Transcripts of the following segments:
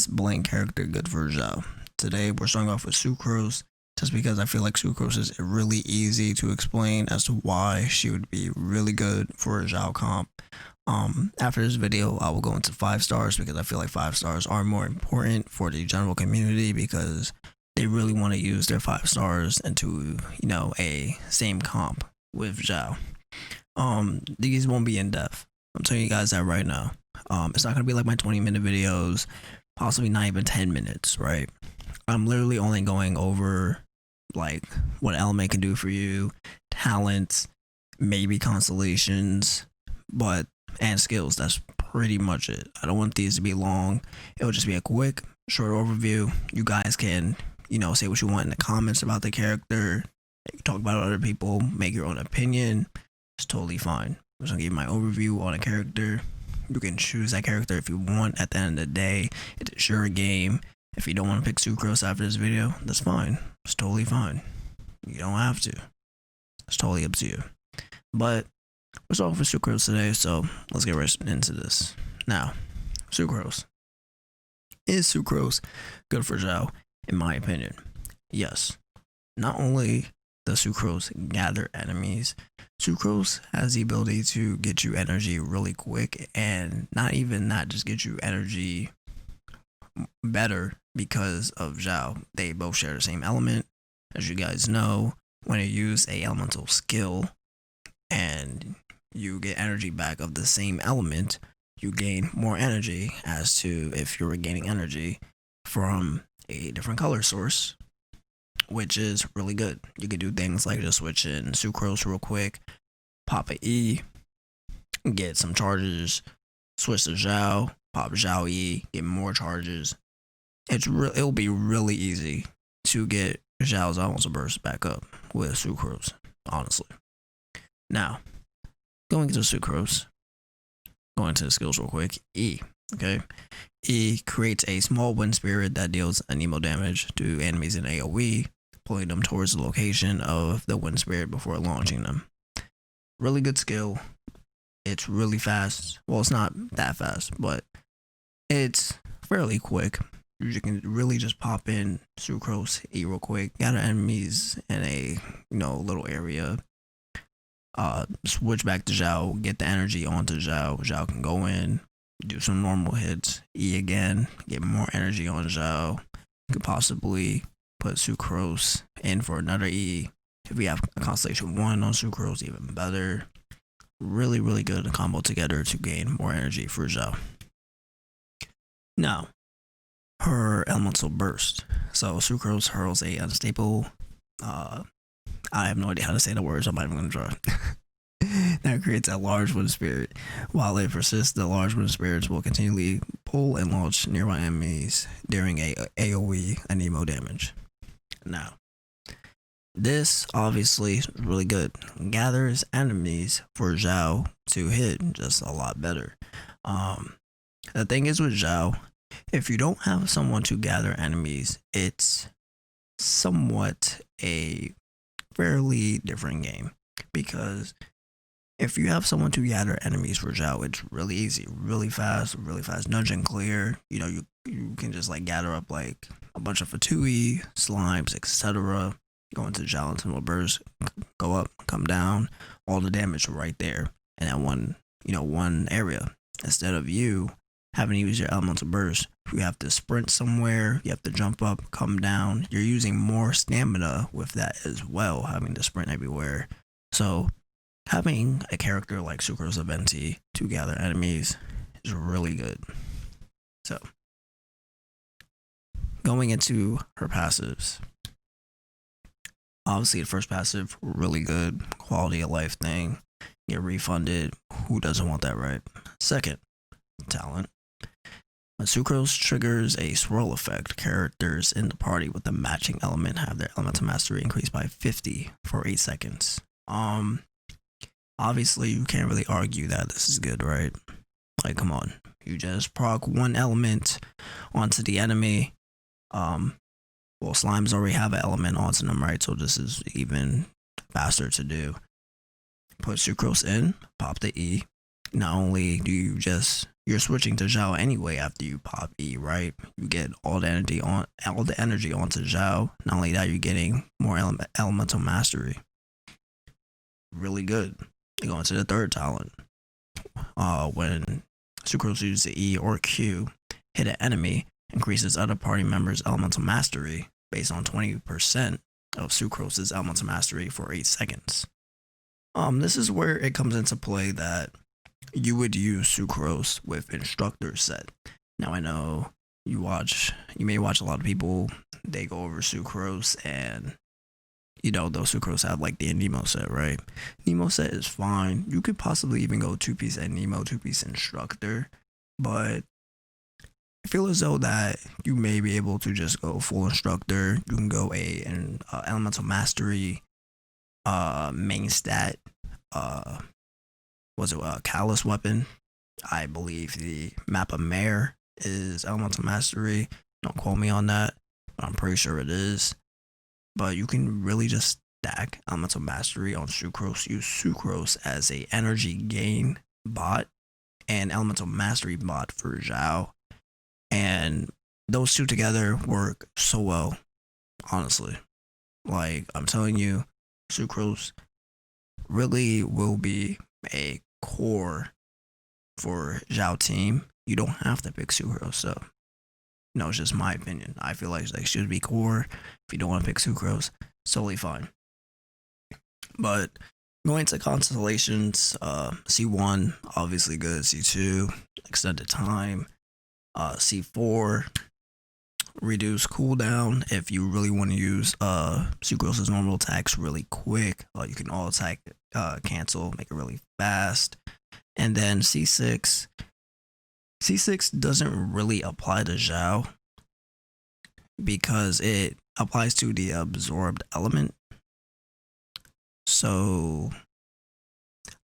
Is blank character good for Xiao? Today we're starting off with Sucrose, just because I feel like Sucrose is really easy to explain as to why she would be really good for a Xiao comp. After this video, I will go into 5 stars because I feel like 5 stars are more important for the general community because they really want to use their 5 stars into, a same comp with Xiao. These won't be in depth. I'm telling you guys that right now. It's not gonna be like my 20-minute videos, possibly not even 10 minutes, right? I'm literally only going over like what element can do for you, talents, maybe constellations, and skills. That's pretty much it. I don't want these to be long. It'll just be a quick, short overview. You guys can, say what you want in the comments about the character. You can talk about other people, make your own opinion. It's totally fine. I'm just gonna give you my overview on a character. You can choose that character if you want. At the end of the day, it's your game. If you don't want to pick Sucrose after this video, that's fine. It's totally fine. You don't have to. It's totally up to you. But we're starting for Sucrose today, so let's get right into this. Now, Sucrose. Is Sucrose good for Xiao? In my opinion, yes. Not only does Sucrose gather enemies, Sucrose has the ability to get you energy really quick, and not even that, just get you energy better because of Xiao. They both share the same element. As you guys know, when you use a elemental skill and you get energy back of the same element, you gain more energy as to if you were gaining energy from a different color source, which is really good. You can do things like just switch in Sucrose real quick, pop a E, get some charges, switch to Xiao, pop Xiao E, get more charges. It'll be really easy to get Xiao's elemental burst back up with Sucrose, honestly. Now, going into Sucrose, going to the skills real quick. E, okay? E creates a small wind spirit that deals anemo damage to enemies in AoE, pulling them towards the location of the wind spirit before launching them. Really good skill. It's really fast. Well, it's not that fast, but it's fairly quick. You can really just pop in Sucrose E real quick, gather enemies in a little area. Switch back to Xiao, get the energy onto Xiao. Xiao can go in, do some normal hits, E again, get more energy on Xiao. You could possibly put Sucrose in for another E. If we have a Constellation 1 on Sucrose, even better. Really, really good to combo together to gain more energy for Xiao. Now, her elemental burst. So Sucrose hurls a unstable, I have no idea how to say the words, I'm not even going to draw it. That creates a large wind spirit. While it persists, the large wind spirits will continually pull and launch nearby enemies during a AoE anemo damage. Now, this obviously is really good. Gathers enemies for Xiao to hit just a lot better. The thing is with Xiao, if you don't have someone to gather enemies, it's somewhat a fairly different game, because if you have someone to gather enemies for Xiao, it's really easy, really fast nudge and clear. You can just like gather up like a bunch of Fatui, slimes, etc. Go into Xiao into burst, go up, come down, all the damage right there in that one area. Instead of you having to use your elemental burst, you have to sprint somewhere, you have to jump up, come down. You're using more stamina with that as well, having to sprint everywhere. So having a character like Sucrose Aventi to gather enemies is really good. So going into her passives. Obviously the first passive, really good, quality of life thing. Get refunded. Who doesn't want that, right? Second, talent. When Sucrose triggers a swirl effect, characters in the party with the matching element have their elemental mastery increased by 50 for 8 seconds. Obviously you can't really argue that this is good, right? Like, come on. You just proc one element onto the enemy. Well, slimes already have an element onto them, right? So this is even faster to do. Put Sucrose in, pop the E. Not only do you just you're switching to Xiao anyway after you pop E, right? You get all the energy onto Xiao. Not only that, you're getting more elemental mastery. Really good. You go into the third talent. When Sucrose uses the E or Q, hit an enemy, increases other party members' elemental mastery based on 20% of Sucrose's elemental mastery for 8 seconds. This is where it comes into play that you would use Sucrose with instructor set. Now I know you may watch a lot of people, they go over Sucrose and those Sucrose have like the Nemo set, right? Nemo set is fine. You could possibly even go 2-piece at Nemo, 2-piece instructor, but I feel as though that you may be able to just go full instructor. You can go an elemental mastery main stat, callous weapon. I believe the map of Mare is elemental mastery. Don't quote me on that, but I'm pretty sure it is. But you can really just stack elemental mastery on Sucrose. Use Sucrose as a energy gain bot and elemental mastery bot for Xiao, and those two together work so well. Honestly, like I'm telling you, Sucrose really will be a core for Xiao team. You don't have to pick Sucrose, so it's just my opinion. I feel like they should be core. If you don't want to pick Sucrose, solely fine. But going to constellations, C1 obviously good. C2 extended time. C4 reduce cooldown if you really want to use Sucrose's normal attacks really quick. You can all attack cancel, make it really fast. And then C6 doesn't really apply to Xiao because it applies to the absorbed element. So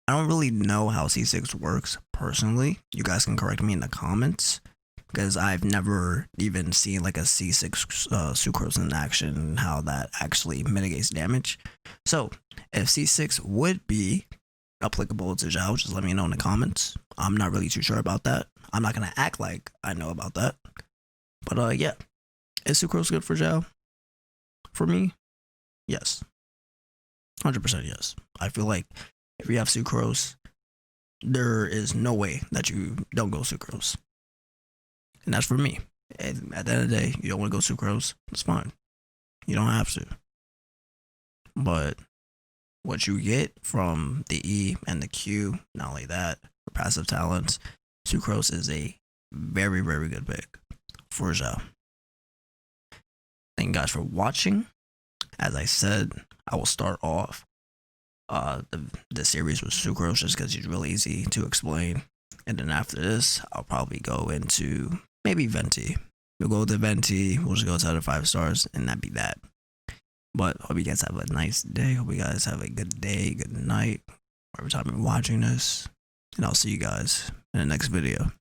I don't really know how C6 works personally. You guys can correct me in the comments because I've never even seen like a C6 Sucrose in action and how that actually mitigates damage. So if C6 would be applicable to Xiao, just let me know in the comments. I'm not really too sure about that. I'm not gonna act like I know about that. But yeah, is Sucrose good for Xiao? For me, yes, 100% yes. I feel like if you have Sucrose, there is no way that you don't go Sucrose, and that's for me. And at the end of the day, you don't want to go Sucrose, it's fine. You don't have to. But what you get from the E and the Q, not only that, for passive talents, Sucrose is a very, very good pick for Xiao. Thank you guys for watching. As I said, I will start off the series with Sucrose just because he's really easy to explain. And then after this, I'll probably go into maybe Venti. We'll go to Venti, we'll just go to the 5 stars, and that'd be that. But hope you guys have a nice day. Hope you guys have a good day, good night, whatever time you're watching this. And I'll see you guys in the next video.